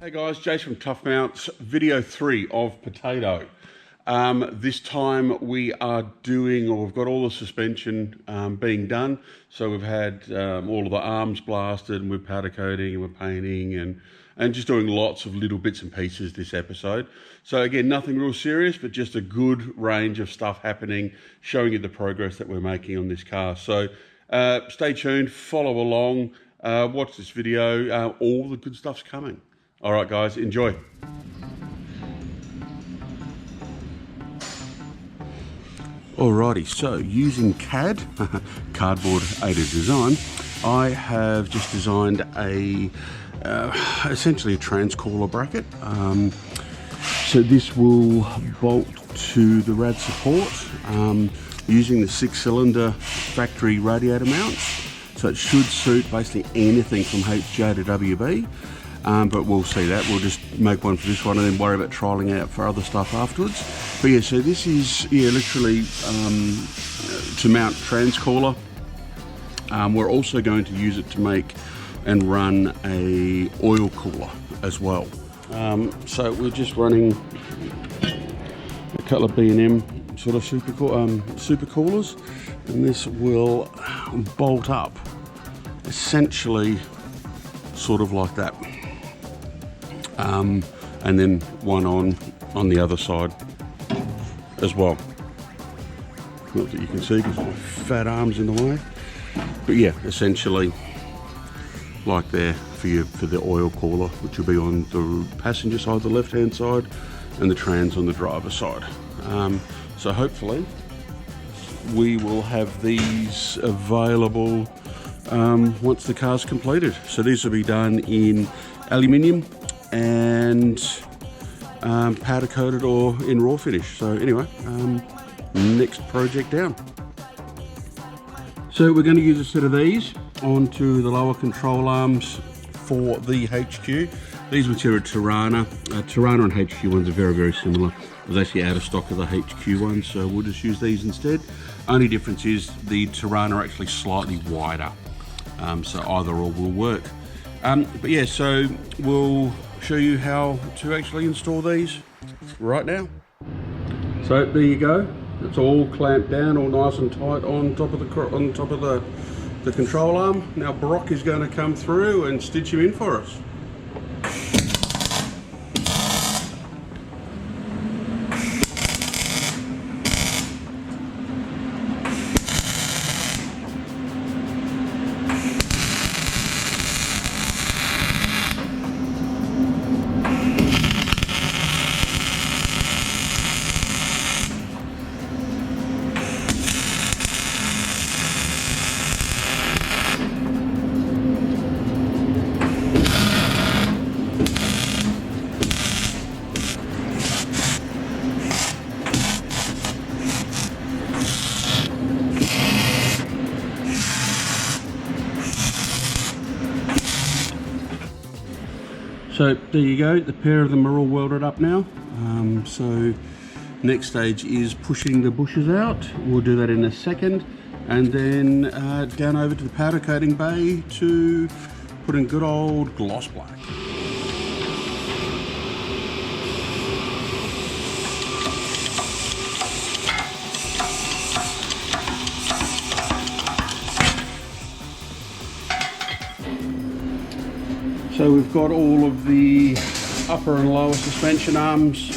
Hey guys, Jason from Tuff Mounts, video 3 of Potato. This time we are doing, or we've got all the suspension being done. So we've had all of the arms blasted, and we're powder coating and we're painting and just doing lots of little bits and pieces this episode. So again, nothing real serious, but just a good range of stuff happening, showing you the progress that we're making on this car. So stay tuned, follow along, watch this video, all the good stuff's coming. All right, guys, enjoy. Alrighty, so using CAD, Cardboard Aided Design, I have just designed a essentially a transcaller bracket. So this will bolt to the rad support using the 6-cylinder factory radiator mounts. So it should suit basically anything from HJ to WB. But we'll see that. We'll just make one for this one and then worry about trialling out for other stuff afterwards. But yeah, so this is literally to mount transcaller. We're also going to use it to make and run a oil cooler as well. So we're just running a couple of B&M sort of super coolers, and this will bolt up essentially sort of like that. And then one on the other side as well. Not that you can see because my fat arm's in the way. But yeah, essentially like there for the oil cooler, which will be on the passenger side, the left-hand side, and the trans on the driver's side. So hopefully we will have these available once the car's completed. So these will be done in aluminium and powder coated or in raw finish. So anyway, next project down. So we're going to use a set of these onto the lower control arms for the HQ. These material Tirana. Tirana and HQ ones are very, very similar. I was actually out of stock of the HQ ones, so we'll just use these instead. Only difference is the Tirana are actually slightly wider. So either or will work. But yeah, so we'll show you how to actually install these right now. So there you go. It's all clamped down, all nice and tight on top of the control arm. Now Brock is going to come through and stitch him in for us. So there you go, the pair of them are all welded up now. So next stage is pushing the bushes out. We'll do that in a second. And then down over to the powder coating bay to put in good old gloss black. So we've got all of the upper and lower suspension arms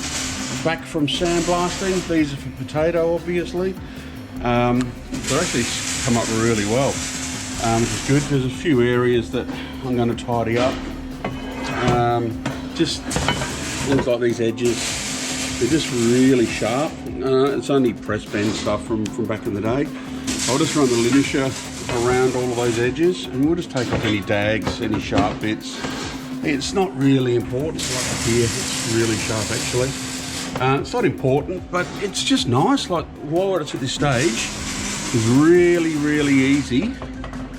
back from sandblasting. These are for Potato, obviously. They're actually come up really well, which is good. There's a few areas that I'm going to tidy up. Just things like these edges. They're just really sharp. It's only press bend stuff from back in the day. I'll just run the linisher around all of those edges, and we'll just take off any dags, any sharp bits. It's not really important, like up here, it's really sharp actually. It's not important, but it's just nice, like while it's at this stage, it's really, really easy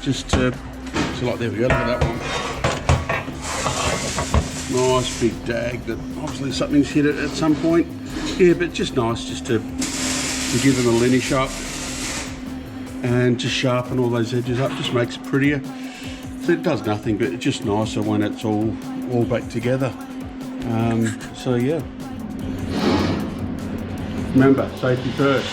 just to, so like there we go, look at that one. Nice big dag that obviously something's hit it at some point. Yeah, but just nice just to give them a lineage up and just sharpen all those edges up, just makes it prettier. So it does nothing, but it's just nicer when it's all back together. So yeah, remember, safety first.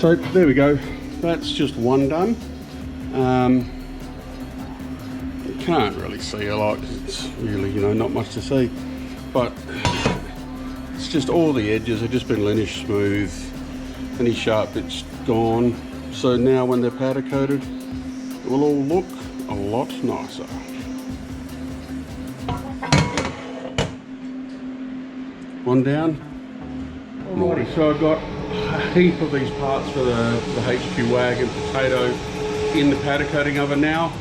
So there we go, that's just one done. You can't really see a lot, it's really, you know, not much to see, but it's just all the edges have just been lineage smooth, any sharp bits gone. So now when they're powder coated, it will all look a lot nicer. One down. Alrighty, so I've got a heap of these parts for the HQ Wagon potato in the powder coating oven now.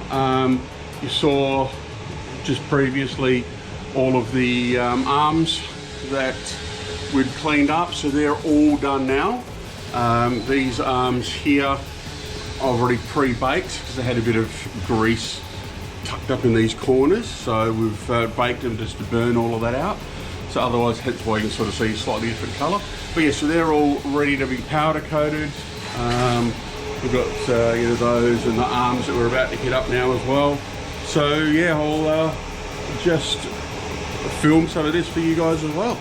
You saw just previously all of the arms that we'd cleaned up, so they're all done now. These arms here I've already pre-baked because they had a bit of grease tucked up in these corners, so we've baked them just to burn all of that out. So otherwise, hence why you can sort of see a slightly different colour. But yeah, so they're all ready to be powder coated. We've got you know, those and the arms that we're about to hit up now as well. So yeah, I'll just film some of this for you guys as well.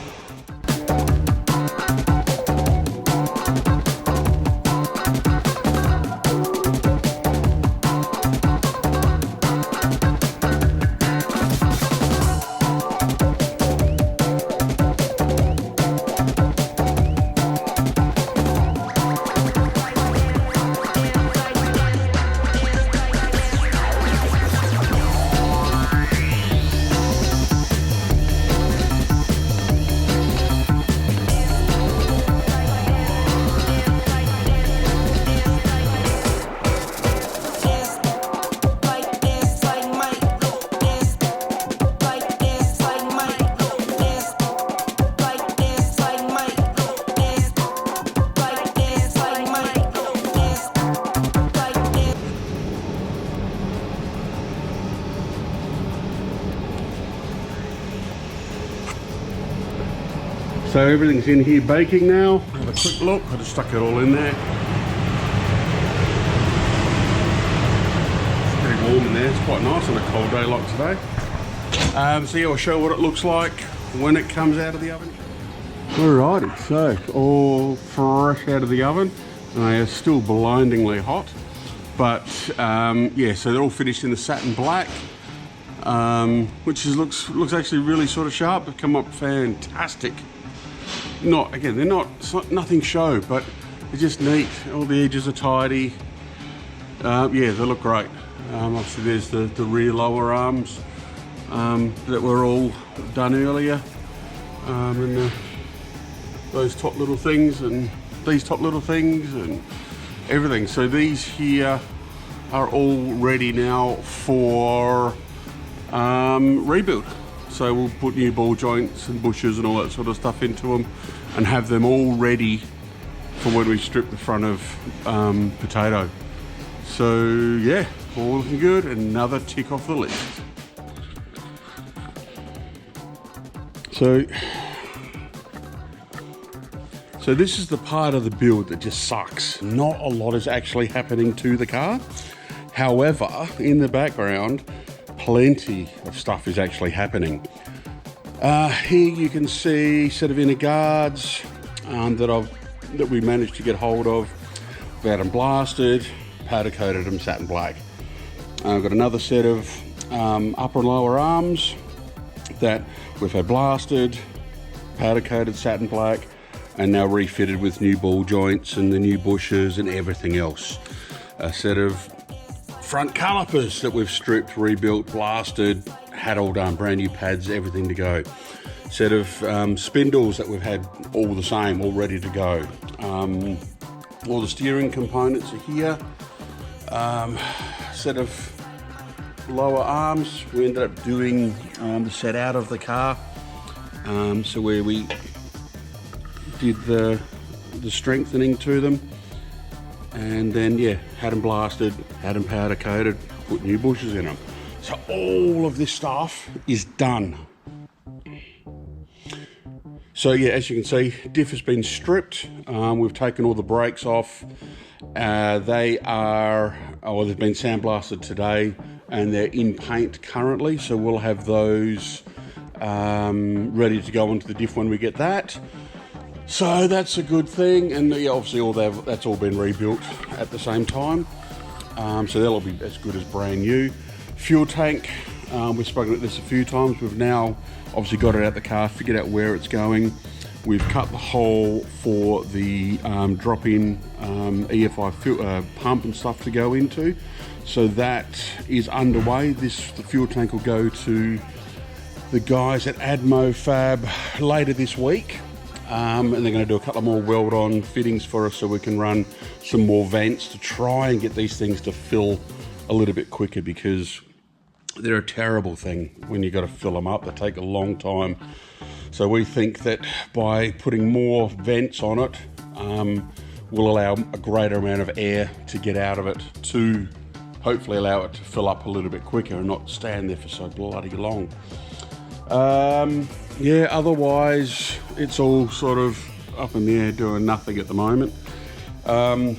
So everything's in here baking now. Have a quick look, I just stuck it all in there. It's pretty warm in there, it's quite nice on a cold day like today. So yeah, I'll show you what it looks like when it comes out of the oven. Alrighty, so all fresh out of the oven. They are still blindingly hot. But yeah, so they're all finished in the satin black. Which looks actually really sort of sharp. They've come up fantastic. They're not nothing show, but they're just neat. All the edges are tidy. Yeah, they look great. Obviously there's the rear lower arms that were all done earlier, and those top little things and these top little things and everything. So these here are all ready now for rebuild. So we'll put new ball joints and bushes and all that sort of stuff into them and have them all ready for when we strip the front of potato. So yeah, all looking good. Another tick off the list. So this is the part of the build that just sucks. Not a lot is actually happening to the car. However, in the background, plenty of stuff is actually happening. Here you can see a set of inner guards that we managed to get hold of. We had them blasted, powder coated them satin black. I've got another set of upper and lower arms that we've had blasted, powder coated satin black, and now refitted with new ball joints and the new bushes and everything else. A set of front calipers that we've stripped, rebuilt, blasted, had all done, brand new pads, everything to go. Set of spindles that we've had all the same, all ready to go. All the steering components are here. Set of lower arms, we ended up doing the set out of the car. So where we did the strengthening to them, and then yeah, had them blasted, had them powder coated, put new bushes in them. So all of this stuff is done. So yeah, as you can see, diff has been stripped. We've taken all the brakes off. They've been sandblasted today, and they're in paint currently. So we'll have those ready to go onto the diff when we get that. So that's a good thing, and yeah, obviously that's all been rebuilt at the same time. So they'll all be as good as brand new. Fuel tank, we've spoken about this a few times. We've now obviously got it out the car, figured out where it's going. We've cut the hole for the drop-in EFI pump and stuff to go into. So that is underway. The fuel tank will go to the guys at Admo Fab later this week. And they're going to do a couple more weld-on fittings for us so we can run some more vents to try and get these things to fill a little bit quicker, because they're a terrible thing when you've got to fill them up. They take a long time. So we think that by putting more vents on it, will allow a greater amount of air to get out of it, to hopefully allow it to fill up a little bit quicker and not stand there for so bloody long. Yeah, otherwise it's all sort of up in the air, doing nothing at the moment. For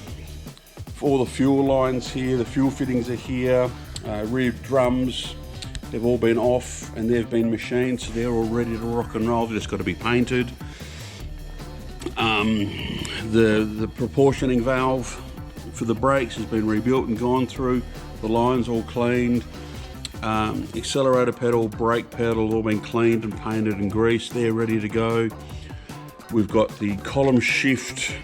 all the fuel lines here, the fuel fittings are here. Rear drums, they've all been off and they've been machined, so they're all ready to rock and roll. They've just got to be painted. The proportioning valve for the brakes has been rebuilt and gone through. The lines all cleaned. Accelerator pedal, brake pedal, all been cleaned and painted and greased. They're ready to go. We've got the column shift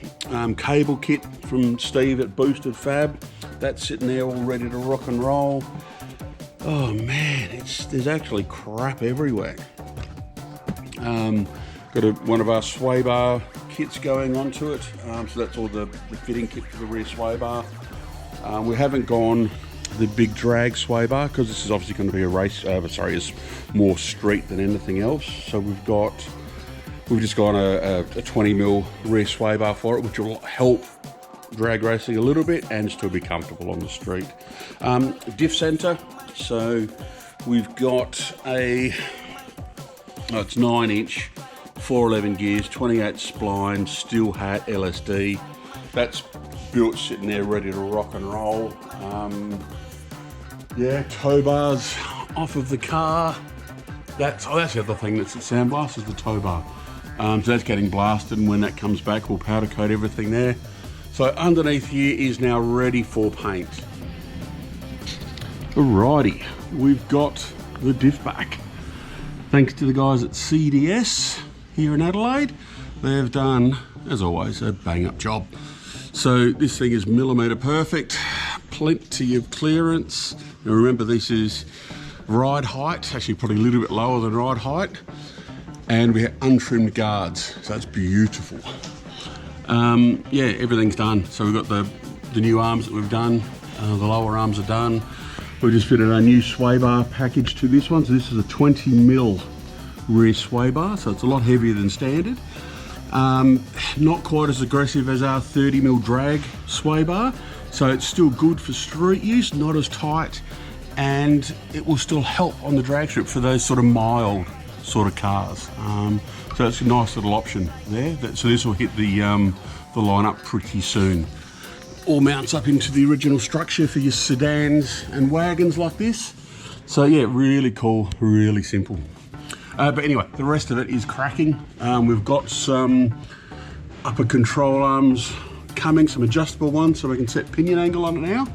cable kit from Steve at Boosted Fab. That's sitting there all ready to rock and roll. Oh man, there's actually crap everywhere. Got one of our sway bar kits going onto it. So that's all the fitting kit for the rear sway bar. We haven't gone the big drag sway bar because this is obviously going to be a race. It's more street than anything else. So we've just gone a 20mm rear sway bar for it, which will help drag racing a little bit and still be comfortable on the street. Diff center. So we've got it's 9-inch, 411 gears, 28 spline, steel hat, LSD. That's built, sitting there ready to rock and roll. Yeah, tow bars off of the car. That's the other thing that's at Sandblast, is the tow bar. So that's getting blasted, and when that comes back, we'll powder coat everything there. So underneath here is now ready for paint. Alrighty, we've got the diff back. Thanks to the guys at CDS here in Adelaide. They've done, as always, a bang up job. So this thing is millimetre perfect, plenty of clearance. Now remember, this is ride height, actually probably a little bit lower than ride height. And we have untrimmed guards, so that's beautiful. Yeah, everything's done. So we've got the new arms that we've done, the lower arms are done. We just fitted a new sway bar package to this one. So this is a 20mm rear sway bar, so it's a lot heavier than standard. Not quite as aggressive as our 30mm drag sway bar, so it's still good for street use, not as tight, and it will still help on the drag strip for those sort of mild sort of cars. So it's a nice little option there. So this will hit the lineup pretty soon. All mounts up into the original structure for your sedans and wagons like this. So yeah, really cool, really simple. But anyway, the rest of it is cracking. We've got some upper control arms coming, some adjustable ones, so we can set pinion angle on it now.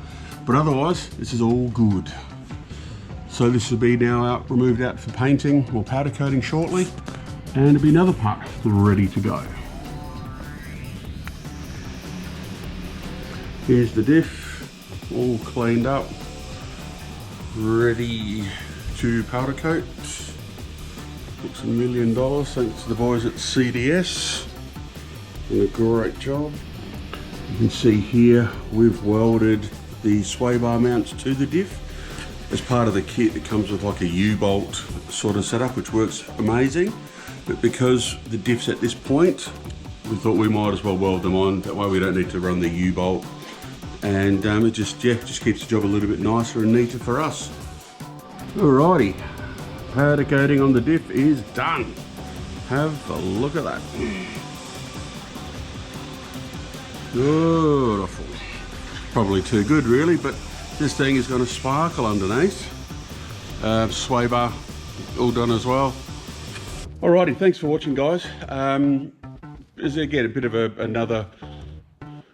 But otherwise, this is all good. So this will be now removed out for painting or powder coating shortly, and it'll be another part ready to go. Here's the diff, all cleaned up, ready to powder coat. Looks $1 million, thanks to the boys at CDS. Done a great job. You can see here we've welded the sway bar mounts to the diff. As part of the kit it comes with like a U-bolt sort of setup, which works amazing. But because the diff's at this point, we thought we might as well weld them on. That way we don't need to run the U-bolt. And it just keeps the job a little bit nicer and neater for us. Alrighty, powder coating on the diff is done. Have a look at that. Beautiful. Probably too good really, but this thing is going to sparkle underneath. Sway bar all done as well. Alrighty, thanks for watching, guys. Is again a bit of another,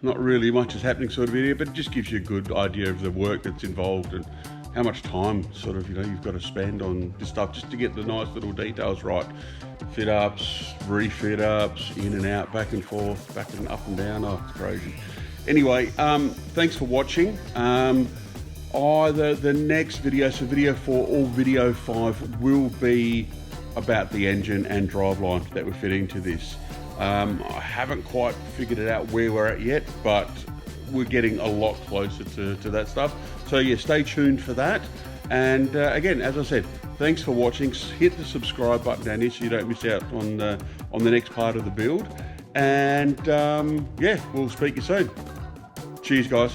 not really much is happening sort of video, but it just gives you a good idea of the work that's involved and how much time sort of, you know, you've got to spend on this stuff just to get the nice little details right. Fit ups, refit ups, in and out, back and forth, back and up and down. Oh, it's crazy. Anyway, thanks for watching. The next video, so video 4 or video 5, will be about the engine and driveline that we're fitting to this. I haven't quite figured it out where we're at yet, but we're getting a lot closer to that stuff. So yeah, stay tuned for that. And again, as I said, thanks for watching. Hit the subscribe button down here so you don't miss out on the next part of the build. And yeah, we'll speak to you soon. Cheers, guys.